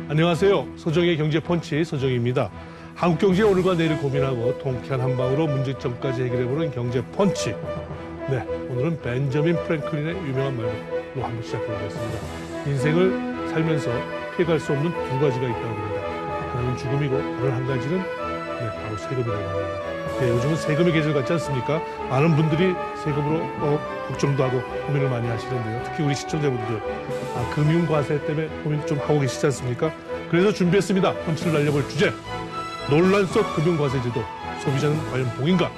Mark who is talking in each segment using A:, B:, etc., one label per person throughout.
A: 안녕하세요. 서정의 경제펀치 서정입니다. 한국 경제의 오늘과 내일을 고민하고 통쾌한 한방으로 문제점까지 해결해보는 경제펀치. 네, 오늘은 벤저민 프랭클린의 유명한 말로 한번 시작해보겠습니다. 인생을 살면서 피해갈 수 없는 두 가지가 있다고 합니다. 하나는 죽음이고 다른 한 가지는 바로 세금이라고 합니다. 네, 요즘은 세금의 계절 같지 않습니까? 많은 분들이 세금으로 걱정도 하고 고민을 많이 하시는데요. 특히 우리 시청자분들 금융과세 때문에 고민 좀 하고 계시지 않습니까? 그래서 준비했습니다. 펀치를 날려볼 주제. 논란 속 금융과세제도. 소비자는 과연 복인가?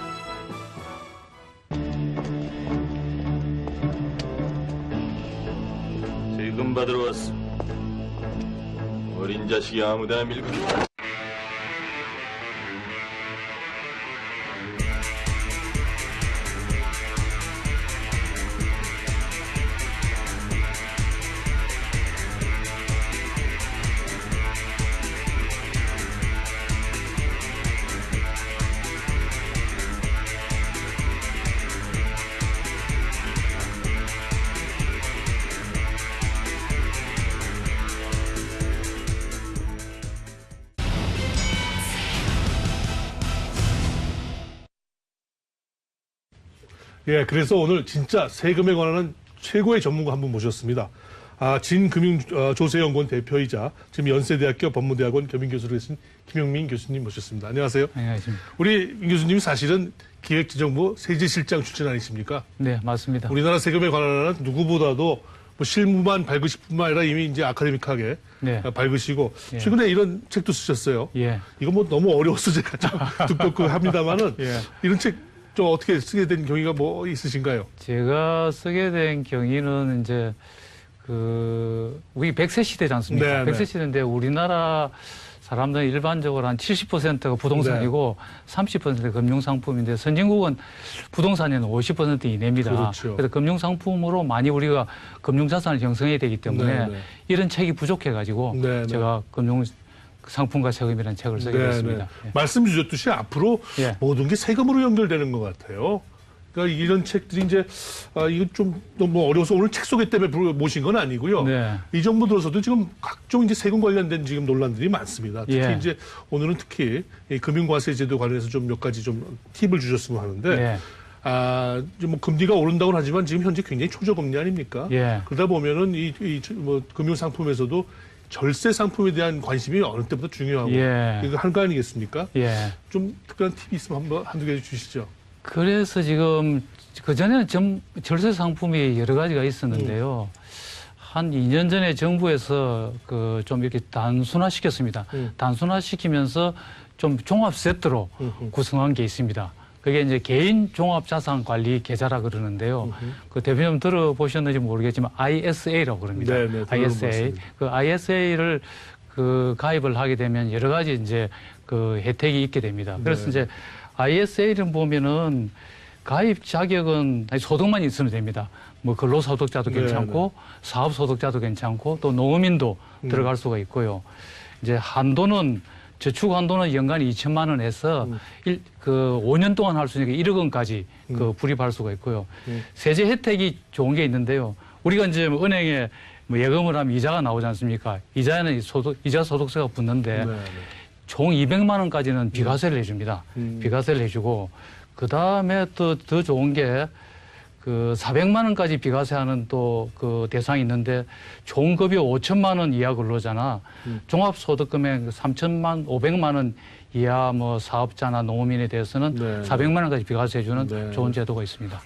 B: 세금 받으러 왔어. 어린 자식이 아무데나 밀고.
A: 예, 그래서 오늘 진짜 세금에 관한 최고의 전문가 한 분 모셨습니다. 진금융조세연구원 대표이자 지금 연세대학교 법무대학원 겸임교수로 계신 김영민 교수님 모셨습니다. 안녕하세요.
C: 안녕하십니까.
A: 우리 임 교수님이 사실은 기획재정부 세제실장 출신 아니십니까?
C: 네, 맞습니다.
A: 우리나라 세금에 관한 누구보다도 실무만 밝으실 뿐만 아니라 이미 이제 아카데믹하게 밝으시고 최근에 이런 책도 쓰셨어요.
C: 예.
A: 이거 뭐 너무 어려워서 제가 좀 두껍고 합니다만은 이런 책 좀 어떻게 쓰게 된 경위가 뭐 있으신가요?
C: 제가 쓰게 된 경위는 이제 우리 100세 시대지 않습니까? 100세 시대인데 우리나라 사람들은 일반적으로 한 70%가 부동산이고 30%가 금융상품인데 선진국은 부동산에는 50% 이내입니다.
A: 그렇죠.
C: 그래서 금융상품으로 많이 우리가 금융자산을 형성해야 되기 때문에 이런 책이 부족해가지고 제가 금융상품과 세금이라는 책을 쓰게 됐습니다.
A: 말씀 주셨듯이 앞으로 모든 게 세금으로 연결되는 것 같아요. 그러니까 이런 책들이 이제 이거 좀 너무 어려워서 오늘 책 소개 때문에 모신 건 아니고요. 이 정부 들어서도 지금 각종 이제 세금 관련된 지금 논란들이 많습니다. 특히 이제 오늘은 특히 이 금융과세제도 관련해서 좀 몇 가지 좀 팁을 주셨으면 하는데 뭐 금리가 오른다고는 하지만 지금 현재 굉장히 초저금리 아닙니까? 그러다 보면은 뭐 금융 상품에서도 절세 상품에 대한 관심이 어느 때보다 중요하고 이거 한 거 아니겠습니까? 좀 특별한 팁이 있으면 한두 개 주시죠.
C: 그래서 지금 그전에는 절세 상품이 여러 가지가 있었는데요. 한 2년 전에 정부에서 좀 이렇게 단순화시켰습니다. 단순화시키면서 좀 종합 세트로 구성한 게 있습니다. 그게 이제 개인 종합 자산 관리 계좌라 그러는데요. 그 대표님 들어보셨는지 모르겠지만 ISA라고 그럽니다. ISA. 그 ISA를 가입을 하게 되면 여러 가지 이제 혜택이 있게 됩니다. 그래서 이제 ISA를 보면은 가입 자격은 소득만 있으면 됩니다. 뭐 근로소득자도 괜찮고 사업소득자도 괜찮고 또 농어민도 들어갈 수가 있고요. 이제 저축 한도는 연간 2천만 원에서 5년 동안 할 수 있는 게 1억 원까지 불입할 수가 있고요. 세제 혜택이 좋은 게 있는데요. 우리가 이제 은행에 뭐 예금을 하면 이자가 나오지 않습니까? 이자에는 이자 소득세가 붙는데 총 200만 원까지는 비과세를 해줍니다. 비과세를 해주고 그 다음에 또 더 좋은 게 400만 원까지 비과세하는 또 대상이 있는데 총 급여 5천만 원 이하 근로자나 종합소득금액 500만 원 이하 뭐 사업자나 농어민에 대해서는 400만 원까지 비과세해주는 좋은 제도가 있습니다.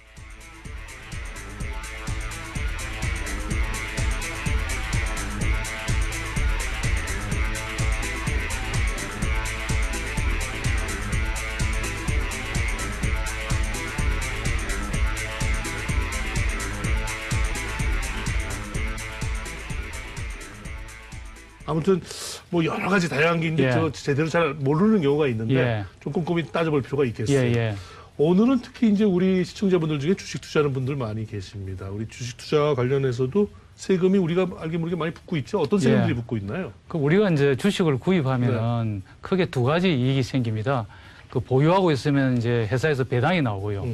A: 아무튼 뭐 여러 가지 다양한 게 있는데 제대로 잘 모르는 경우가 있는데 좀 꼼꼼히 따져볼 필요가 있겠어요. 오늘은 특히 이제 우리 시청자분들 중에 주식 투자하는 분들 많이 계십니다. 우리 주식 투자와 관련해서도 세금이 우리가 알게 모르게 많이 붙고 있죠. 어떤 세금들이 붙고 있나요?
C: 우리가 이제 주식을 구입하면은 크게 두 가지 이익이 생깁니다. 보유하고 있으면 이제 회사에서 배당이 나오고요.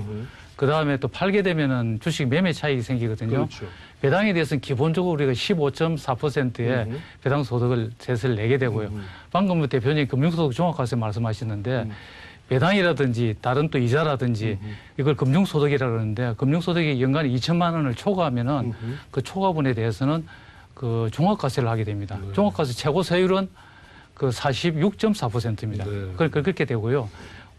C: 그다음에 또 팔게 되면은 주식 매매 차익이 생기거든요.
A: 그렇죠.
C: 배당에 대해서는 기본적으로 우리가 15.4%의 배당 소득을 세세를 내게 되고요. 방금 대표님 금융소득 종합과세 말씀하셨는데 배당이라든지 다른 또 이자라든지 이걸 금융소득이라 그러는데 금융소득이 연간 2천만 원을 초과하면은 그 초과분에 대해서는 그 종합과세를 하게 됩니다.
A: 네.
C: 종합과세 최고 세율은 그 46.4%입니다.
A: 네.
C: 그렇게 되고요.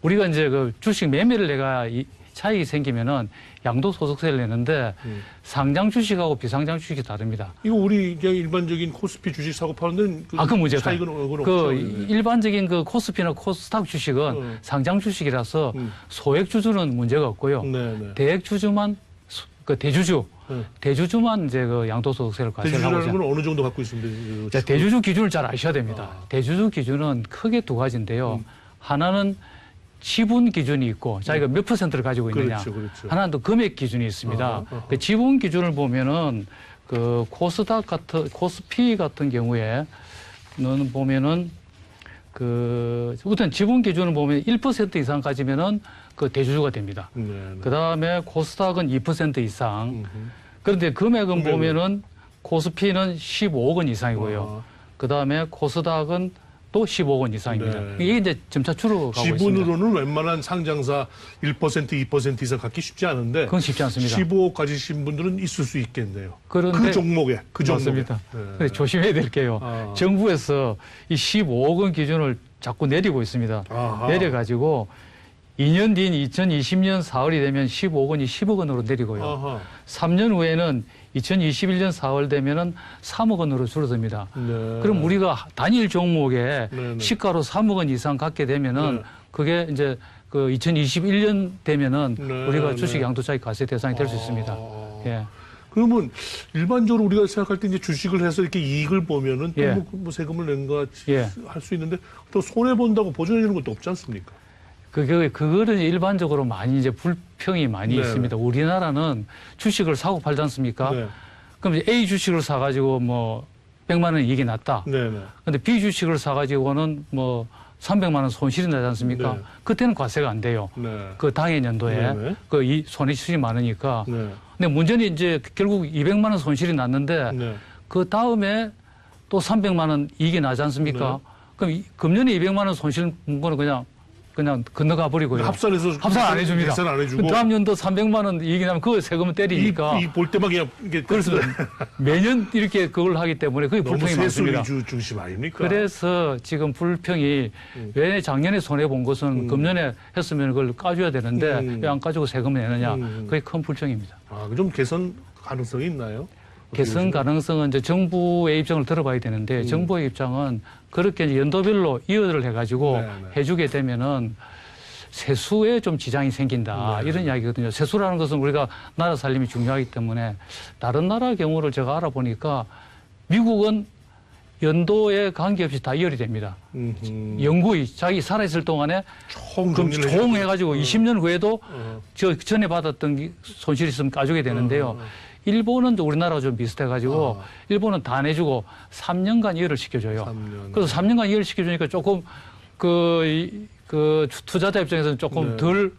C: 우리가 이제 그 주식 매매를 내가 차익이 생기면은 양도소득세를 내는데 상장 주식하고 비상장 주식이 다릅니다.
A: 이거 우리 그냥 일반적인 코스피 주식 사고 파는
C: 그 문제다.
A: 차익은
C: 그
A: 없죠.
C: 일반적인 그 코스피나 코스닥 주식은 상장 주식이라서 소액 주주는 문제가 없고요.
A: 네네.
C: 대액 주주만 그 대주주
A: 네.
C: 대주주만 이제 그 양도소득세를 과세를 하고
A: 대주주라는
C: 있어요.
A: 건 어느 정도 갖고 있습니다.
C: 자, 대주주 기준을 잘 아셔야 됩니다. 대주주 기준은 크게 두 가지인데요. 하나는 지분 기준이 있고 자기가 몇 퍼센트를 가지고 있느냐.
A: 그렇죠.
C: 하나는 또 금액 기준이 있습니다.
A: 아하.
C: 그 지분 기준을 보면은 그 코스피 같은 경우에는 보면은 그 우선 지분 기준을 보면 1% 이상 가지면은 그 대주주가 됩니다.
A: 네네.
C: 그 다음에 코스닥은 2% 이상. 그런데 금액은 보면은 코스피는 15억 원 이상이고요. 그 다음에 코스닥은 또 15억 원 이상입니다.
A: 네.
C: 이게 이제 점차 줄어가고 있습니다.
A: 지분으로는 웬만한 상장사 1%, 2% 이상 갖기 쉽지 않은데
C: 그건 쉽지 않습니다.
A: 15억 가지신 분들은 있을 수 있겠네요.
C: 그런데
A: 그 종목에.
C: 맞습니다.
A: 네.
C: 근데 조심해야 될 게요. 정부에서 이 15억 원 기준을 자꾸 내리고 있습니다.
A: 아하.
C: 내려가지고 2년 뒤인 2020년 4월이 되면 15억 원이 10억 원으로 내리고요.
A: 아하.
C: 3년 후에는 2021년 4월 되면은 3억 원으로 줄어듭니다.
A: 네.
C: 그럼 우리가 단일 종목에
A: 네.
C: 시가로 3억 원 이상 갖게 되면은
A: 네.
C: 그게 이제 그 2021년 되면은
A: 네.
C: 우리가 주식
A: 네.
C: 양도차익 과세 대상이 될 수 있습니다. 예.
A: 그러면 일반적으로 우리가 생각할 때 이제 주식을 해서 이렇게 이익을 보면은 또
C: 예.
A: 뭐 세금을 낸 것 같이
C: 예.
A: 할 수 있는데 또 손해 본다고 보전해 주는 것도 없지 않습니까?
C: 그거는 일반적으로 많이 이제 불평이 많이
A: 네.
C: 있습니다. 우리나라는 주식을 사고 팔지 않습니까?
A: 네.
C: 그럼 이제 A 주식을 사가지고 뭐 100만 원 이익이 났다.
A: 네네.
C: 근데 B 주식을 사가지고는 뭐 300만 원 손실이 나지 않습니까?
A: 네.
C: 그때는 과세가 안 돼요.
A: 네.
C: 그 당해 연도에
A: 네네.
C: 그 이 손해수준이 많으니까.
A: 네.
C: 근데 문제는 이제 결국 200만 원 손실이 났는데
A: 네.
C: 그 다음에 또 300만 원 이익이 나지 않습니까?
A: 네.
C: 그럼 금년에 200만 원 손실 본 거는 그냥 건너가 버리고요.
A: 합산해서
C: 합산 안 해줍니다.
A: 계산 안 해주고
C: 그 다음 연도 300만 원 이익이 나면 그 세금을 때리니까.
A: 이 볼 때만 그냥 이게
C: 그래서 매년 이렇게 그걸 하기 때문에 그게
A: 너무
C: 불평이
A: 세수
C: 많습니다.
A: 위주 중심 아닙니까?
C: 그래서 지금 불평이 왜 작년에 손해본 것은 금년에 했으면 그걸 까줘야 되는데 왜 안 까주고 세금을 내느냐. 그게 큰 불평입니다.
A: 좀 개선 가능성이 있나요?
C: 개선 가능성은 이제 정부의 입장을 들어봐야 되는데 정부의 입장은 그렇게 이제 연도별로 이어를 해가지고
A: 네네.
C: 해주게 되면은 세수에 좀 지장이 생긴다.
A: 네.
C: 이런 이야기거든요. 세수라는 것은 우리가 나라 살림이 중요하기 때문에 다른 나라 경우를 제가 알아보니까 미국은 연도에 관계없이 다 이열이 됩니다. 영구히 자기 살아있을 동안에
A: 총
C: 그럼
A: 정리를
C: 총 해가지고 20년 후에도
A: 어.
C: 저 전에 받았던 손실이 있으면 까주게 되는데요. 일본은 또 우리나라와 좀 비슷해가지고 일본은 다 내주고 3년간 이해를 시켜줘요.
A: 3년.
C: 그래서 3년간 이해를 시켜주니까 조금 그 투자자 입장에서는 조금
A: 네.
C: 덜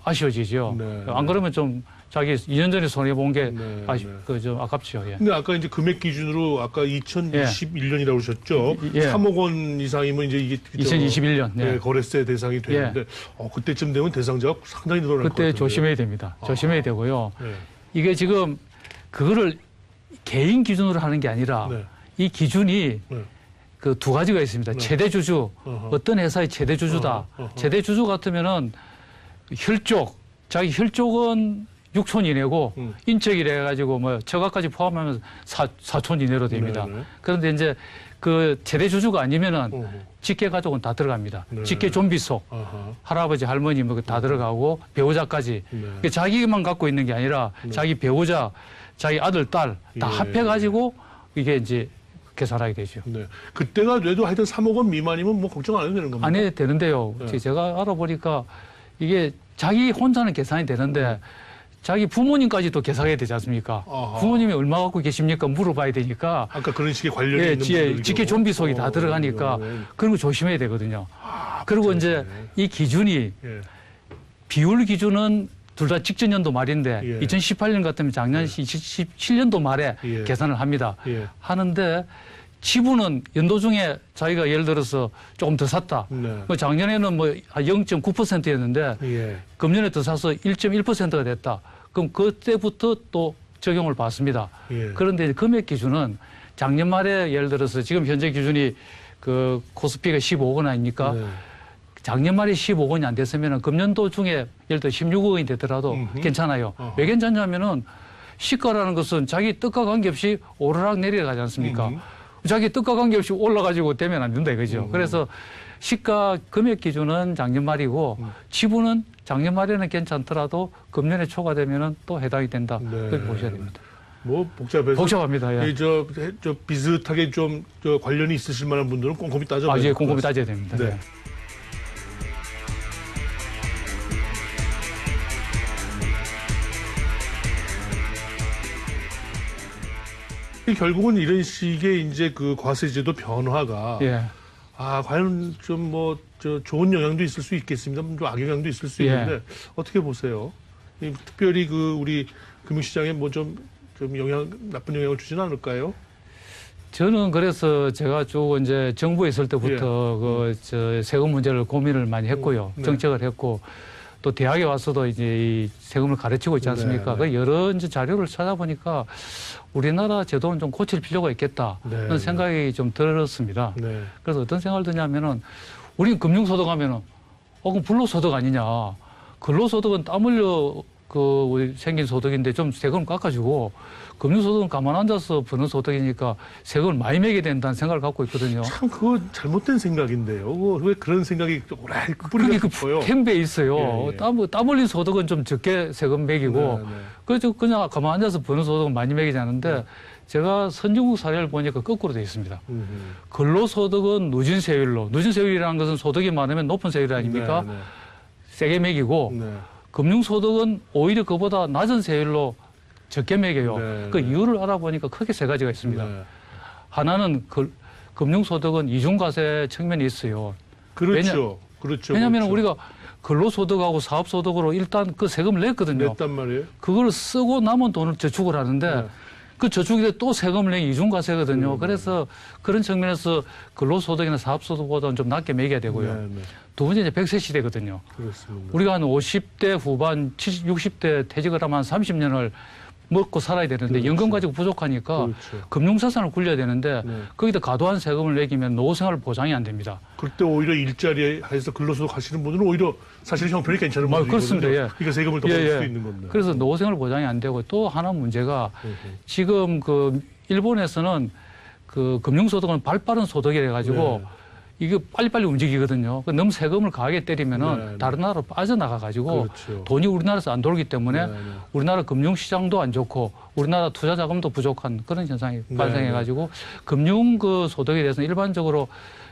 C: 아쉬워지죠.
A: 네,
C: 안 그러면 좀 자기 2년 전에 손해 본 게
A: 네.
C: 좀 아깝죠. 예.
A: 근데 아까 이제 금액 기준으로 아까 2021년이라고 그러셨죠.
C: 예.
A: 3억 원 이상이면 이제 이게
C: 2021년. 네.
A: 네, 거래세 대상이 되는데 그때쯤 되면 대상자가 상당히 늘어날 것
C: 그때
A: 같은데.
C: 조심해야 됩니다. 조심해야 되고요.
A: 네.
C: 이게 지금 그거를 개인 기준으로 하는 게 아니라
A: 네.
C: 이 기준이
A: 네.
C: 그 두 가지가 있습니다. 최대 주주,
A: 어허.
C: 어떤 회사의 최대 주주다.
A: 어허.
C: 최대 주주 같으면은 혈족, 자기 혈족은 6촌 이내고 인척이래 가지고 뭐 처가까지 포함하면 4촌 이내로 됩니다.
A: 네네.
C: 그런데 이제 그 최대 주주가 아니면은
A: 어허.
C: 직계 가족은 다 들어갑니다.
A: 네.
C: 직계 좀비속,
A: 아하.
C: 할아버지, 할머니 뭐 다 들어가고 배우자까지.
A: 네.
C: 그러니까 자기만 갖고 있는 게 아니라 자기 배우자, 자기 아들, 딸 다
A: 예.
C: 합해 가지고 이게 이제 계산하게 되죠.
A: 네. 그때가 돼도 하여튼 3억 원 미만이면 뭐 걱정 안 해도 되는 겁니다.
C: 안 해도 되는데요.
A: 네.
C: 제가 알아보니까 이게 자기 혼자는 계산이 되는데 자기 부모님까지도 계산해야 되지 않습니까?
A: 아하.
C: 부모님이 얼마 갖고 계십니까? 물어봐야 되니까.
A: 아까 그런 식의 관련이
C: 예,
A: 있는 분들
C: 직계 좀비속이 다 들어가니까 그런 거 조심해야 되거든요. 그리고 이제 이 기준이
A: 예.
C: 비율 기준은 둘 다 직전 연도 말인데
A: 예.
C: 2018년 같으면 작년 2017년도 말에
A: 예.
C: 계산을 합니다.
A: 예.
C: 하는데 지분은 연도 중에 자기가 예를 들어서 조금 더 샀다.
A: 네.
C: 뭐 작년에는 뭐 0.9%였는데
A: 예.
C: 금년에 더 사서 1.1%가 됐다. 그럼 그때부터 또 적용을 받습니다.
A: 예.
C: 그런데 금액 기준은 작년 말에 예를 들어서 지금 현재 기준이 그 코스피가 15억 원 아닙니까?
A: 네.
C: 작년 말에 15억 원이 안 됐으면 금년도 중에 예를 들어 16억 원이 되더라도 괜찮아요.
A: 어허.
C: 왜 괜찮냐면은 시가라는 것은 자기 뜻과 관계없이 오르락 내리락 하지 않습니까? 자기 뜻과 관계없이 올라가지고 되면 안 된다 이거죠. 그래서 시가 금액 기준은 작년 말이고 지분은 작년 말에는 괜찮더라도 금년에 초과되면은 또 해당이 된다.
A: 네.
C: 그렇게 보셔야 됩니다.
A: 뭐 복잡해서
C: 복잡합니다. 예.
A: 저 비슷하게 좀 저 관련이 있으실 만한 분들은 꼼꼼히 따져봐야
C: 이제
A: 될것
C: 꼼꼼히
A: 같습니다.
C: 따져야 됩니다.
A: 네.
C: 예.
A: 결국은 이런 식의 이제 그 과세제도 변화가
C: 예.
A: 과연 좀 뭐 저 좋은 영향도 있을 수 있겠습니다. 좀 악영향도 있을 수
C: 예.
A: 있는데 어떻게 보세요? 특별히 그 우리 금융시장에 뭐 좀 나쁜 영향을 주지는 않을까요?
C: 저는 그래서 제가 쭉 이제 정부에 있을 때부터
A: 예.
C: 저 세금 문제를 고민을 많이 했고요.
A: 네.
C: 정책을 했고 또 대학에 와서도 이제 이 세금을 가르치고 있지 않습니까?
A: 네, 네.
C: 그 여러 이제 자료를 찾아보니까 우리나라 제도는 좀 고칠 필요가 있겠다.
A: 네,
C: 그런
A: 네.
C: 생각이 좀 들었습니다.
A: 네.
C: 그래서 어떤 생각을 드냐면은 우리는 금융소득 하면은 그럼 불로소득 아니냐. 근로소득은 땀 흘려 우리 생긴 소득인데 좀 세금을 깎아주고 금융소득은 가만 앉아서 버는 소득이니까 세금을 많이 매게 된다는 생각을 갖고 있거든요.
A: 참 그거 잘못된 생각인데요. 왜 그런 생각이 오래 뿌리가
C: 그게
A: 깊어요?
C: 캠베에 있어요.
A: 예, 예.
C: 땀 흘린 소득은 좀 적게 세금 매기고
A: 네, 네.
C: 그래서 그냥 가만 앉아서 버는 소득은 많이 매기지 않는데 제가 선진국 사례를 보니까 거꾸로 되어 있습니다. 근로소득은 누진 세율로, 누진 세율이라는 것은 소득이 많으면 높은 세율 아닙니까?
A: 네, 네.
C: 세게 매기고
A: 네.
C: 금융소득은 오히려 그보다 낮은 세율로 적게 매겨요.
A: 네,
C: 그
A: 네.
C: 이유를 알아보니까 크게 세 가지가 있습니다.
A: 네.
C: 하나는 금융소득은 이중과세 측면이 있어요.
A: 그렇죠. 그렇죠.
C: 왜냐하면
A: 그렇죠.
C: 우리가 근로소득하고 사업소득으로 일단 그 세금을 냈거든요.
A: 냈단 말이에요.
C: 그걸 쓰고 남은 돈을 저축을 하는데
A: 네.
C: 그 저축에 또 세금을 내기 이중과세거든요.
A: 네.
C: 그래서 그런 측면에서 근로소득이나 사업소득보다는 좀 낮게 매겨야 되고요.
A: 네, 네.
C: 두 번째 이제 100세 시대거든요.
A: 그렇습니다.
C: 우리가 한 50대 후반, 60대 퇴직을 하면 한 30년을 먹고 살아야 되는데
A: 그렇죠.
C: 연금 가지고 부족하니까
A: 그렇죠.
C: 금융자산을 굴려야 되는데
A: 네.
C: 거기다 과도한 세금을 매기면 노후생활 보장이 안 됩니다.
A: 그때 오히려 일자리에 해서 근로소득 하시는 분들은 오히려 사실 형편이 괜찮은 분들이거든요.
C: 그렇습니다. 예.
A: 그러니까 세금을 더 받을 수도 있는 겁니다.
C: 그래서 노후생활 보장이 안 되고 또 하나 문제가
A: 네.
C: 지금 그 일본에서는 그 금융소득은 발빠른 소득이라 가지고
A: 네.
C: 이게 빨리빨리 움직이거든요. 너무 세금을 강하게 때리면은
A: 네, 네.
C: 다른 나라로 빠져나가 가지고
A: 그렇죠.
C: 돈이 우리나라에서 안 돌기 때문에
A: 네, 네.
C: 우리나라 금융시장도 안 좋고 우리나라 투자 자금도 부족한 그런 현상이
A: 네,
C: 발생해 가지고 금융 그 소득에 대해서는 일반적으로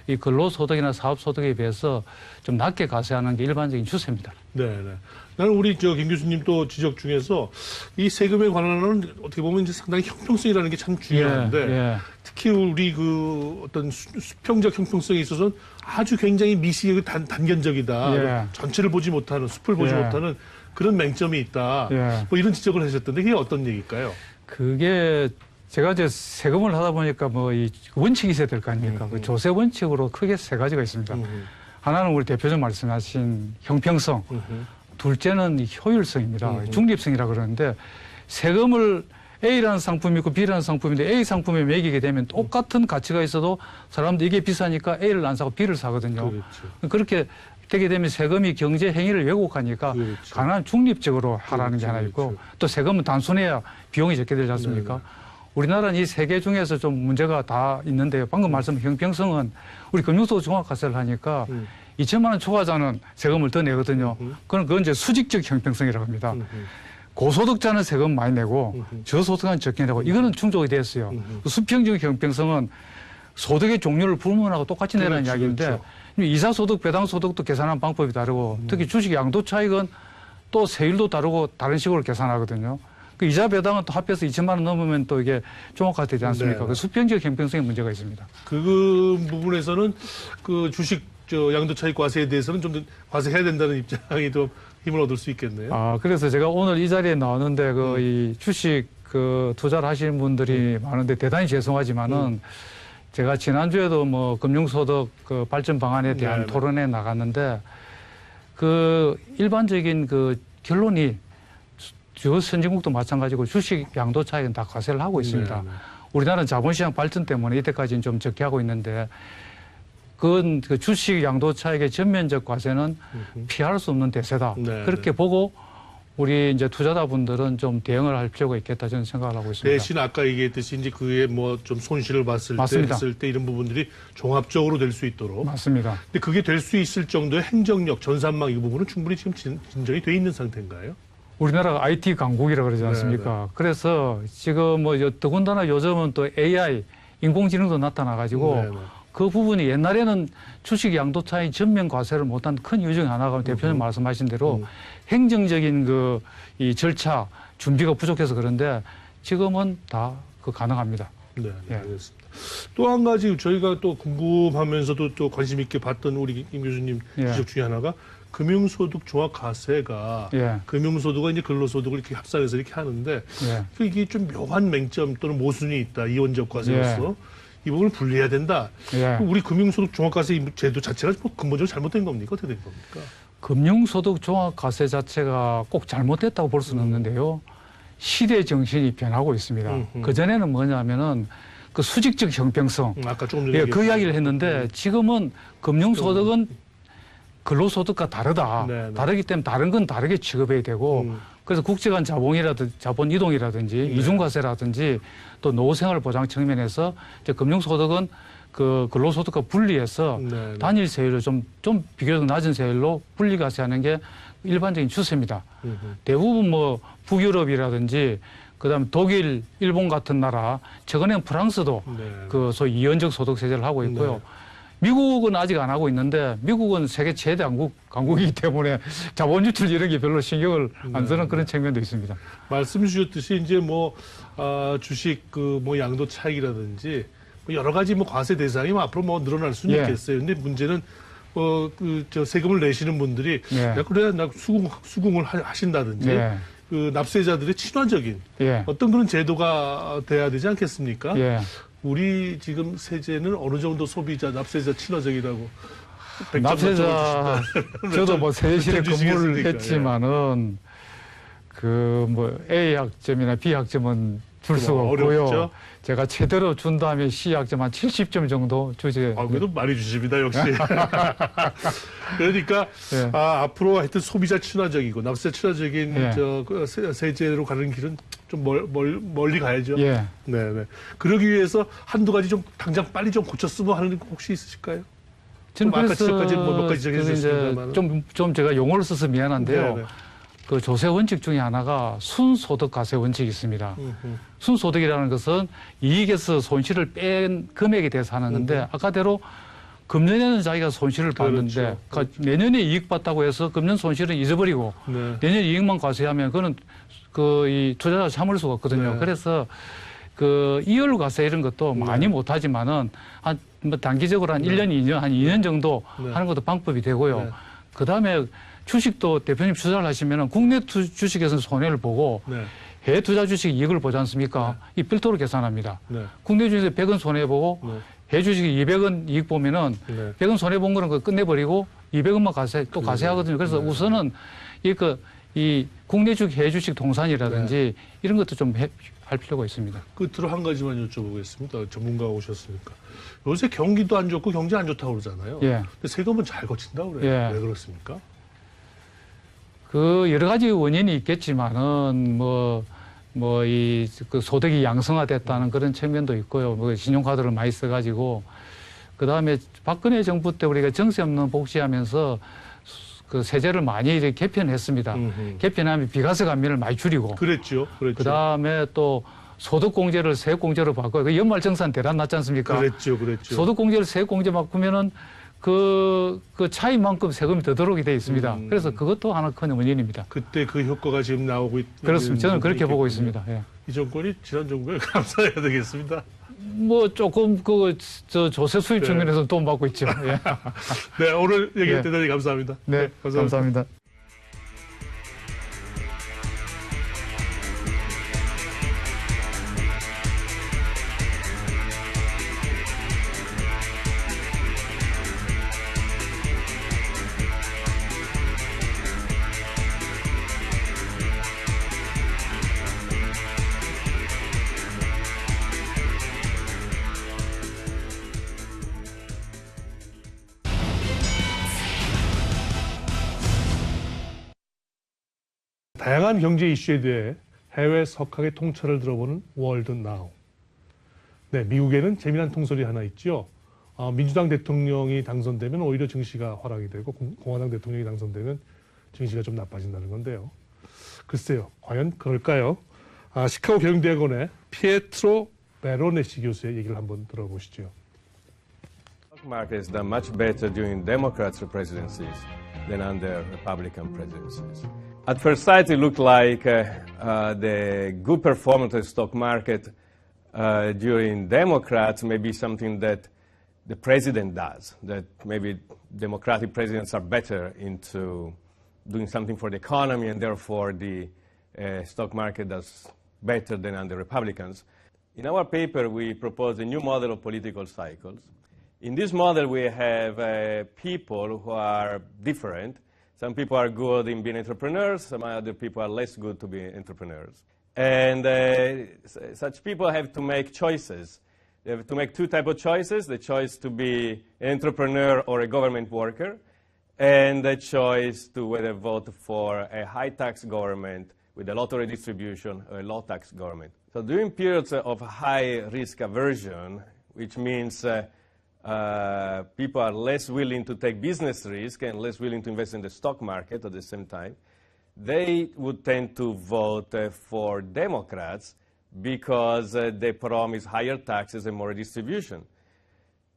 C: 이 근로소득이나 사업소득에 비해서 좀 낮게 과세하는 게 일반적인 추세입니다.
A: 네, 네. 나는 우리 김 교수님 또 지적 중에서 이 세금에 관한은 어떻게 보면 이제 상당히 형평성이라는 게 참 중요한데
C: 예.
A: 특히 우리 그 어떤 수평적 형평성에 있어서는 아주 굉장히 미시하고 단견적이다.
C: 예.
A: 전체를 보지 못하는 숲을 보지
C: 예.
A: 못하는 그런 맹점이 있다.
C: 예.
A: 뭐 이런 지적을 하셨던데 그게 어떤 얘기일까요?
C: 그게 제가 이제 세금을 하다 보니까 뭐 이 원칙이 있어야 될 거 아닙니까? 그 조세 원칙으로 크게 세 가지가 있습니다. 하나는 우리 대표님 말씀하신 형평성, 둘째는 이 효율성입니다. 중립성이라 그러는데 세금을 A라는 상품이 있고 B라는 상품인데 A 상품에 매기게 되면 똑같은 가치가 있어도 사람들이 이게 비싸니까 A를 안 사고 B를 사거든요.
A: 그렇죠.
C: 그렇게 되게 되면 세금이 경제 행위를 왜곡하니까
A: 그렇죠.
C: 가능한 중립적으로 하라는 게 하나 있고
A: 그렇죠.
C: 또 세금은 단순해야 비용이 적게 되지 않습니까? 우리나라는 이 세 개 중에서 좀 문제가 다 있는데요. 방금 말씀한 형평성은 우리 금융소득 종합과세를 하니까 2천만 원 초과자는 세금을 더 내거든요. 그건 이제 수직적 형평성이라고 합니다. 고소득자는 세금 많이 내고 저소득은 적게 내고 이거는 충족이 됐어요. 수평적 형평성은 소득의 종류를 불문하고 똑같이 내라는
A: 그렇죠,
C: 이야기인데
A: 그렇죠.
C: 이사소득, 배당소득도 계산하는 방법이 다르고 특히 주식 양도 차익은 또 세율도 다르고 다른 식으로 계산하거든요. 그 이자 배당은 또 합해서 2천만 원 넘으면 또 이게 종합과세되지 않습니까?
A: 네.
C: 그 수평적 형평성에 문제가 있습니다.
A: 그 부분에서는 그 주식 양도차익 과세에 대해서는 좀 더 과세해야 된다는 입장이 좀 힘을 얻을 수 있겠네요.
C: 그래서 제가 오늘 이 자리에 나왔는데 이 주식 투자를 하시는 분들이 많은데 대단히 죄송하지만은 제가 지난주에도 뭐 금융소득 발전 방안에 대한
A: 네네.
C: 토론에 나갔는데 일반적인 결론이 주요 선진국도 마찬가지고 주식 양도 차익은 다 과세를 하고 있습니다.
A: 네네.
C: 우리나라는 자본시장 발전 때문에 이때까지는 좀 적게 하고 있는데 그건 주식 양도 차익의 전면적 과세는 피할 수 없는 대세다.
A: 네네.
C: 그렇게 보고 우리 이제 투자자분들은 좀 대응을 할 필요가 있겠다 저는 생각을 하고 있습니다.
A: 대신 아까 얘기했듯이 이제 그게 뭐 좀 손실을 봤을
C: 맞습니다.
A: 때 이런 부분들이 종합적으로 될 수 있도록.
C: 맞습니다.
A: 근데 그게 될 수 있을 정도의 행정력, 전산망 이 부분은 충분히 지금 진정이 돼 있는 상태인가요?
C: 우리나라가 IT 강국이라 그러지 않습니까?
A: 네네.
C: 그래서 지금 뭐 더군다나 요즘은 또 AI, 인공지능도 나타나가지고
A: 네네.
C: 그 부분이 옛날에는 주식 양도 차익 전면 과세를 못한 큰 이유 중에 하나가 대표님 말씀하신 대로 행정적인 이 절차 준비가 부족해서 그런데 지금은 다 가능합니다.
A: 네,
C: 예.
A: 알겠습니다. 또 한 가지 저희가 또 궁금하면서도 또 관심 있게 봤던 우리 김 교수님
C: 예.
A: 지적 중에 하나가 금융소득 종합과세가
C: 예.
A: 금융소득과 이제 근로소득을 이렇게 합산해서 이렇게 하는데
C: 예.
A: 이게 좀 묘한 맹점 또는 모순이 있다. 이원적 과세로서 이 부분을 분리해야 된다.
C: 예.
A: 우리 금융소득 종합과세 제도 자체가 뭐 근본적으로 잘못된 겁니까? 어떻게 된 겁니까?
C: 금융소득 종합과세 자체가 꼭 잘못됐다고 볼 수는 없는데요. 시대 정신이 변하고 있습니다. 그전에는 뭐냐면은 수직적 형평성.
A: 아까 조금 전에
C: 예, 그
A: 얘기했죠.
C: 이야기를 했는데 지금은 금융소득은 근로소득과 다르다.
A: 네, 네.
C: 다르기 때문에 다른 건 다르게 취급해야 되고 그래서 국제간 자본 이동이라든지 이중과세라든지 또 노후생활 보장 측면에서 이제 금융소득은 근로소득과 분리해서
A: 네.
C: 단일 세율을 좀 비교적 낮은 세율로 분리과세하는 게 일반적인 추세입니다. 대부분 뭐 북유럽이라든지 그다음에 독일, 일본 같은 나라, 최근에는 프랑스도
A: 네.
C: 소위 이원적 소득 세제를 하고 있고요.
A: 네.
C: 미국은 아직 안 하고 있는데 미국은 세계 최대 강국이기 때문에 자본 유출 이런 게 별로 신경을 안 쓰는 그런 측면도 있습니다.
A: 말씀 주셨듯이 이제 주식 뭐 양도 차익이라든지 뭐 여러 가지 뭐 과세 대상이 뭐 앞으로 뭐 늘어날 수는
C: 예.
A: 있겠어요. 근데 문제는 세금을 내시는 분들이
C: 예.
A: 야, 그래 나 수긍을 하신다든지
C: 예.
A: 납세자들의 친화적인
C: 예.
A: 어떤 그런 제도가 돼야 되지 않겠습니까?
C: 예.
A: 우리 지금 세제는 어느 정도 소비자 납세자 친화적이라고 100점
C: 납세자
A: 만점을
C: 저도 뭐 세실에
A: 몇 점
C: 근무를
A: 주시겠습니까?
C: 했지만은 A 학점이나 B 학점은 줄 수가 없고요.
A: 어렵죠?
C: 제가 제대로 준 다음에 C 학점 한 70점 정도 주지.
A: 그래도 많이 주십니다, 역시. 그러니까,
C: 예.
A: 앞으로 하여튼 소비자 친화적이고, 납세자 친화적인
C: 예.
A: 세제로 가는 길은 좀 멀리 가야죠.
C: 예.
A: 네네. 그러기 위해서 한두 가지 좀 당장 빨리 좀 고쳤으면 하는 거 혹시 있으실까요?
C: 저는
A: 아까
C: 그래서
A: 지적까지 몇 가지 지적해 주셨습니다만.
C: 좀 제가 용어를 써서 미안한데요.
A: 네네.
C: 조세 원칙 중에 하나가 순소득 과세 원칙이 있습니다. 순소득이라는 것은 이익에서 손실을 뺀 금액에 대해서 하는 건데 아까대로 금년에는 자기가 손실을 봤는데
A: 그렇죠.
C: 내년에 이익 봤다고 해서 금년 손실은 잊어버리고
A: 네.
C: 내년 이익만 과세하면 그거는 이 투자자가 참을 수가 없거든요.
A: 네.
C: 그래서 이율 과세 이런 것도 많이 못하지만은 뭐 단기적으로 한 1년, 2년, 한 2년 정도
A: 네.
C: 하는 것도 방법이 되고요.
A: 네.
C: 그 다음에 주식도 대표님 투자를 하시면은 국내 주식에서는 손해를 보고
A: 네.
C: 해외 투자 주식 이익을 보지 않습니까? 이 별도로 계산합니다.
A: 네.
C: 국내 주식에서 100원 손해보고
A: 네.
C: 해외 주식이 200원 이익 보면은
A: 네.
C: 100원 손해본 거는 그거 끝내버리고 200원만 과세하거든요. 그래서
A: 네.
C: 우선은 이 국내 주식, 해외 주식 동산이라든지 이런 것도 좀 할 필요가 있습니다.
A: 끝으로 한 가지만 여쭤보겠습니다. 전문가가 오셨으니까. 요새 경기도 안 좋고 경제 안 좋다고 그러잖아요.
C: 예.
A: 근데 세금은 잘 거친다고 그래요.
C: 예.
A: 왜 그렇습니까?
C: 여러 가지 원인이 있겠지만은 소득이 양성화됐다는 그런 측면도 있고요. 신용카드를 많이 써가지고 그다음에 박근혜 정부 때 우리가 정세 없는 복지하면서 세제를 많이 이렇게 개편했습니다. 개편하면 비과세 감면을 많이 줄이고
A: 그랬죠.
C: 그다음에 또 소득공제를 세액공제로 바꿔요. 연말정산 대란 났지 않습니까?
A: 그랬죠.
C: 소득공제를 세액공제 바꾸면은 그 차이만큼 세금이 더 들어오게 돼 있습니다. 그래서 그것도 하나 큰 원인입니다.
A: 그때 그 효과가 지금 나오고
C: 그렇습니다. 저는 그렇게 보고
A: 있겠군요.
C: 있습니다. 예.
A: 이 정권이 지난 정부에 감사해야 되겠습니다.
C: 조금 조세 수입
A: 네.
C: 측면에서 돈 받고 있죠. 예.
A: 네, 오늘 얘기
C: 예.
A: 대단히 감사합니다.
C: 네, 감사합니다.
A: 다양한 경제 이슈에 대해 해외 석학의 통찰을 들어보는 월드 나우. 네, 미국에는 재미난 통설이 하나 있죠. 민주당 대통령이 당선되면 오히려 증시가 하락이 되고 공화당 대통령이 당선되면 증시가 좀 나빠진다는 건데요. 글쎄요, 과연 그럴까요? 시카고 경영대학원의 피에트로 베로네시 교수의 얘기를 한번 들어보시죠.
D: Stock market has done much better during Democrats' presidencies than under Republican presidencies. At first sight, it looked like the good performance of the stock market during Democrats may be something that the president does, that maybe Democratic presidents are better into doing something for the economy, and therefore the stock market does better than under Republicans. In our paper, we propose a new model of political cycles. In this model, we have people who are different. Some people are good in being entrepreneurs, some other people are less good to be entrepreneurs. And such people have to make choices. They have to make two types of choices: the choice to be an entrepreneur or a government worker, and the choice to whether vote for a high-tax government with a lot of redistribution or a low-tax government. So during periods of high-risk aversion, which means people are less willing to take business risk and less willing to invest in the stock market at the same time, they would tend to vote for Democrats because they promise higher taxes and more redistribution.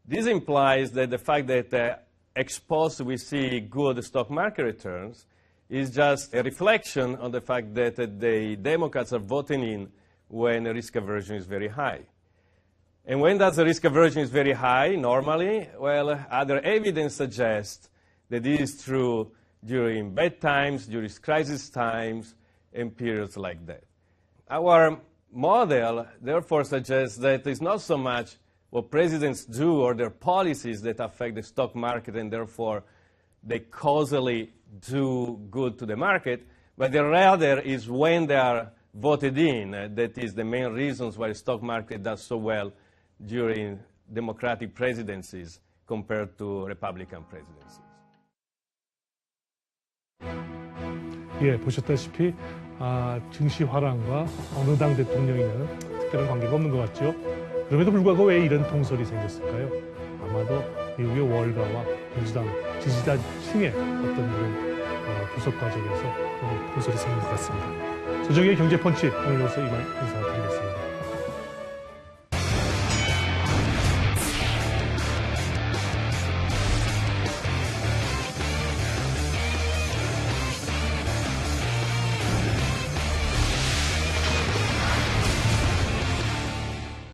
D: This implies that the fact that ex post we see good stock market returns is just a reflection on the fact that the Democrats are voting in when the risk aversion is very high. And when that risk aversion is very high, normally, well, other evidence suggests that this is true during bad times, during crisis times, and periods like that. Our model, therefore, suggests that it's not so much what presidents do or their policies that affect the stock market, and therefore they causally do good to the market, but rather is when they are voted in that is the main reasons why the stock market does so well during Democratic presidencies compared to Republican presidencies.
A: 예, 보셨다시피 증시 화랑과 어느 당 대통령이냐는 특별한 관계가 없는 것 같죠. 그럼에도 불구하고 왜 이런 통설이 생겼을까요? 아마도 미국의 월가와 민주당 지지자층의 어떤 그런 분석 과정에서 그런 통설이 생긴 것 같습니다. 조정의 경제펀치 오늘 여기서 이만 인사드리겠습니다.